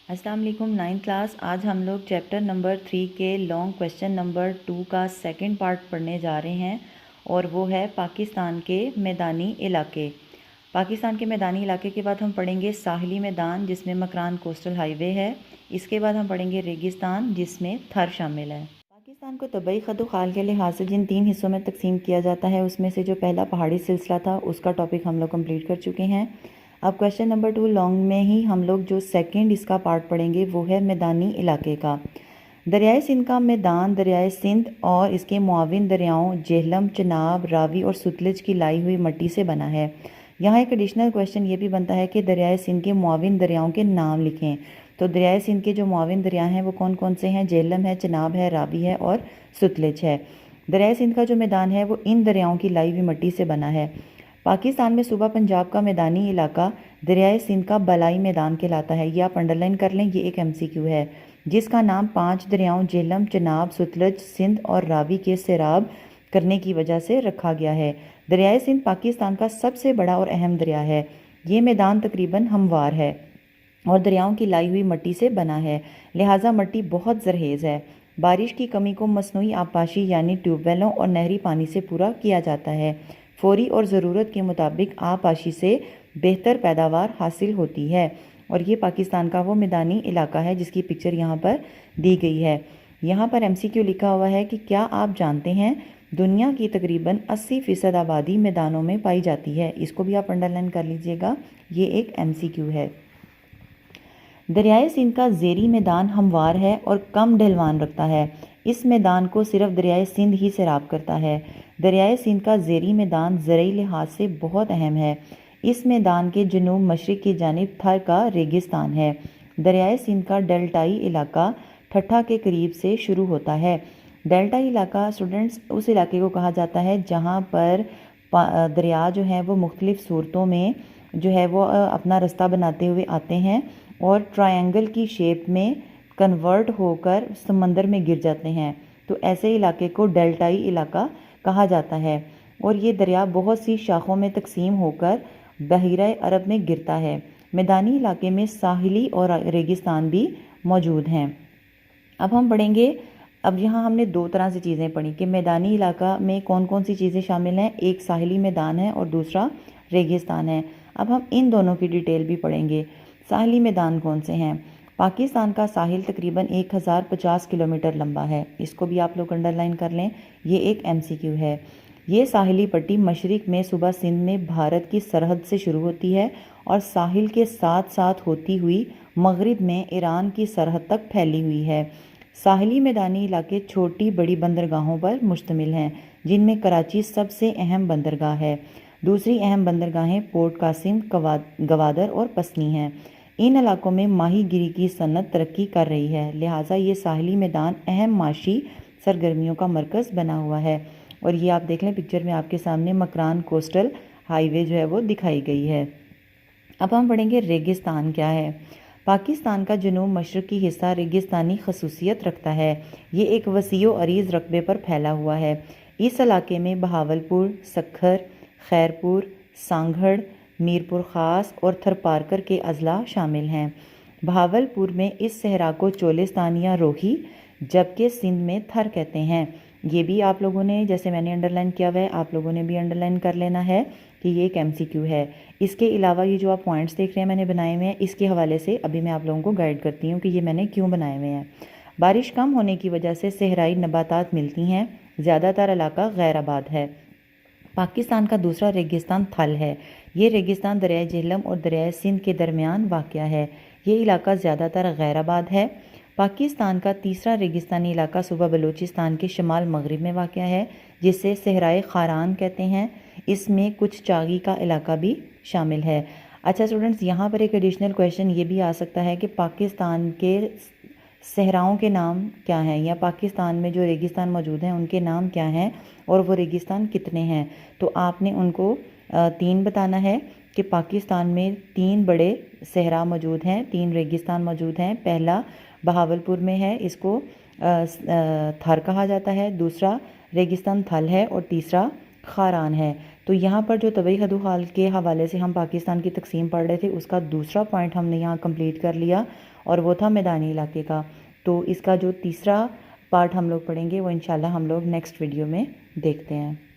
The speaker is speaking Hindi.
अस्सलाम वालेकुम। 9th class. आज हम लोग चैप्टर नंबर 3 के लॉन्ग क्वेश्चन नंबर 2 का सेकंड पार्ट पढ़ने जा रहे हैं और वो है पाकिस्तान के मैदानी इलाके। पाकिस्तान के मैदानी इलाके के बाद हम पढ़ेंगे साहिली मैदान जिसमें मकरान कोस्टल हाईवे है। इसके बाद हम पढ़ेंगे रेगिस्तान जिसमें थर शामिल है। पाकिस्तान को तबई खदोखाल के लिहाज से जिन 3 हिस्सों में तकसीम किया जाता है उसमें से जो पहला पहाड़ी सिलसिला था उसका टॉपिक हम लोग कंप्लीट कर चुके हैं। अब क्वेश्चन नंबर 2 लॉन्ग में ही हम लोग जो सेकंड इसका पार्ट पढ़ेंगे वो है मैदानी इलाके का। दरियाए सिंध का मैदान दरियाए सिंध और इसके मुआविन दरियाओं जेहलम, चनाब, रावी और सुतलज की लाई हुई मिट्टी से बना है। यहाँ एक एडिशनल क्वेश्चन ये भी बनता है कि दरियाए सिंध के मुआविन दरियाओं के नाम लिखें। तो दरियाए सिंध के जो मुआविन दरिया हैं वो कौन कौन से हैं? जेहलम है, चनाब है, रावी है और सुतलज है। दरियाए सिंध का जो मैदान है वो इन दरियाओं की लाई हुई मिट्टी से बना है। पाकिस्तान में सूबा पंजाब का मैदानी इलाका दरियाए सिंध का बलाई मैदान कहलाता है। ये आप अंडरलाइन कर लें, ये एक MCQ है जिसका नाम 5 दरियाओं जेहलम, चनाब, सुतलज, सिंध और रावी के सैराब करने की वजह से रखा गया है। दरियाए सिंध पाकिस्तान का सबसे बड़ा और अहम दरिया है। ये मैदान तकरीबन हमवार है और दरियाओं की लाई हुई मिट्टी से बना है, लिहाजा मिट्टी बहुत जरहेज़ है। बारिश की कमी को मसनूई आबपाशी यानी ट्यूबवेलों और नहरी पानी से पूरा किया जाता है। फौरी और ज़रूरत के मुताबिक आबपाशी से बेहतर पैदावार हासिल होती है। और ये पाकिस्तान का वो मैदानी इलाका है जिसकी पिक्चर यहाँ पर दी गई है। यहाँ पर MCQ लिखा हुआ है कि क्या आप जानते हैं दुनिया की तकरीबन 80% आबादी मैदानों में पाई जाती है। इसको भी आप अंडरलाइन कर लीजिएगा, ये एक MCQ है। दरियाए सिंध का ज़ेरी मैदान हमवार है और कम ढलवान रखता है। इस मैदान को सिर्फ दरियाए सिंध ही सैराब करता है। दरियाए सिंध का ज़ेरी मैदान ज़रई लिहाज से बहुत अहम है। इस मैदान के जनूब मशरिक़ की जानिब थर का रेगिस्तान है। दरियाए सिंध का डेल्टाई इलाका ठट्ठा के करीब से शुरू होता है। डेल्टाई इलाका स्टूडेंट्स उस इलाके को कहा जाता है जहाँ पर दरिया जो है वो मुख्तलिफ़ सूरतों में जो है वो अपना रास्ता बनाते हुए आते हैं और ट्रायंगल की शेप में कन्वर्ट होकर समंदर में गिर जाते हैं। तो ऐसे इलाके को डेल्टाई इलाका कहा जाता है। और ये दरिया बहुत सी शाखों में तकसीम होकर बहीरा अरब में गिरता है। मैदानी इलाके में साहिली और रेगिस्तान भी मौजूद हैं। अब हम पढ़ेंगे, अब यहाँ हमने 2 तरह से चीज़ें पढ़ी कि मैदानी इलाका में कौन कौन सी चीज़ें शामिल हैं। एक साहिली मैदान है और दूसरा रेगिस्तान है। अब हम इन दोनों की डिटेल भी पढ़ेंगे। साहिली मैदान कौन से हैं? पाकिस्तान का साहिल तकरीबन 1050 किलोमीटर लंबा है। इसको भी आप लोग अंडरलाइन कर लें, ये एक MCQ है। ये साहिली पट्टी मशरिक़ में सूबा सिंध में भारत की सरहद से शुरू होती है और साहिल के साथ साथ होती हुई मगरिब में ईरान की सरहद तक फैली हुई है। साहिली मैदानी इलाके छोटी बड़ी बंदरगाहों पर मुश्तमिल हैं जिनमें कराची सबसे अहम बंदरगाह है। दूसरी अहम बंदरगाहें पोर्ट कासिम, गवादर और पसनी हैं। इन इलाकों में माहीगिरी की सनत तरक्की कर रही है, लिहाजा ये साहिली मैदान अहम माशी सरगर्मियों का मरकज़ बना हुआ है। और ये आप देख लें पिक्चर में आपके सामने मकरान कोस्टल हाईवे जो है वो दिखाई गई है। अब हम पढ़ेंगे रेगिस्तान क्या है। पाकिस्तान का जनूब मशरक़ी हिस्सा रेगिस्तानी खसूसियत रखता है। ये एक वसीओ अरीज़ रकबे पर फैला हुआ है। इस इलाके में बहावलपुर, सखर, खैरपुर, सांगढ़, मीरपुर ख़ास और थरपारकर के अजला शामिल हैं। बहावलपुर में इस सहरा को चोलिस्तान या रोही जबकि सिंध में थर कहते हैं। ये भी आप लोगों ने, जैसे मैंने अंडरलाइन किया हुआ है, आप लोगों ने भी अंडरलाइन कर लेना है कि ये एक MCQ है। इसके अलावा ये जो आप पॉइंट्स देख रहे हैं मैंने बनाए हुए हैं, इसके हवाले से अभी मैं आप लोगों को गाइड करती हूँ कि ये मैंने क्यों बनाए हुए हैं। बारिश कम होने की वजह से सहराई नबातात मिलती हैं। ज़्यादातर इलाका गैर आबाद है। पाकिस्तान का दूसरा रेगिस्तान थल है। ये रेगिस्तान दरियाए जेहलम और दरियाए सिंध के दरमियान वाक़या है। ये इलाका ज़्यादातर गैर आबाद है। पाकिस्तान का तीसरा रेगिस्तानी इलाका सूबा बलूचिस्तान के शमाल मगरिब में वाक़या है जिसे सहराए खारान कहते हैं। इसमें कुछ चागी का इलाका भी शामिल है। अच्छा स्टूडेंट्स, यहाँ पर एक एडिशनल क्वेश्चन ये भी आ सकता है कि पाकिस्तान के सहराओं के नाम क्या हैं या पाकिस्तान में जो रेगिस्तान मौजूद हैं उनके नाम क्या हैं और वो रेगिस्तान कितने हैं। तो आपने उनको 3 बताना है कि पाकिस्तान में 3 बड़े सहरा मौजूद हैं, 3 रेगिस्तान मौजूद हैं। पहला बहावलपुर में है, इसको थर कहा जाता है। दूसरा रेगिस्तान थल है और तीसरा खारान है। तो यहाँ पर जो तबई खदोखाल के हवाले से हम पाकिस्तान की तकसीम पढ़ रहे थे उसका दूसरा पॉइंट हमने यहाँ कंप्लीट कर लिया और वो था मैदानी इलाके का। तो इसका जो तीसरा पार्ट हम लोग पढ़ेंगे वो इंशाल्लाह हम लोग नेक्स्ट वीडियो में देखते हैं।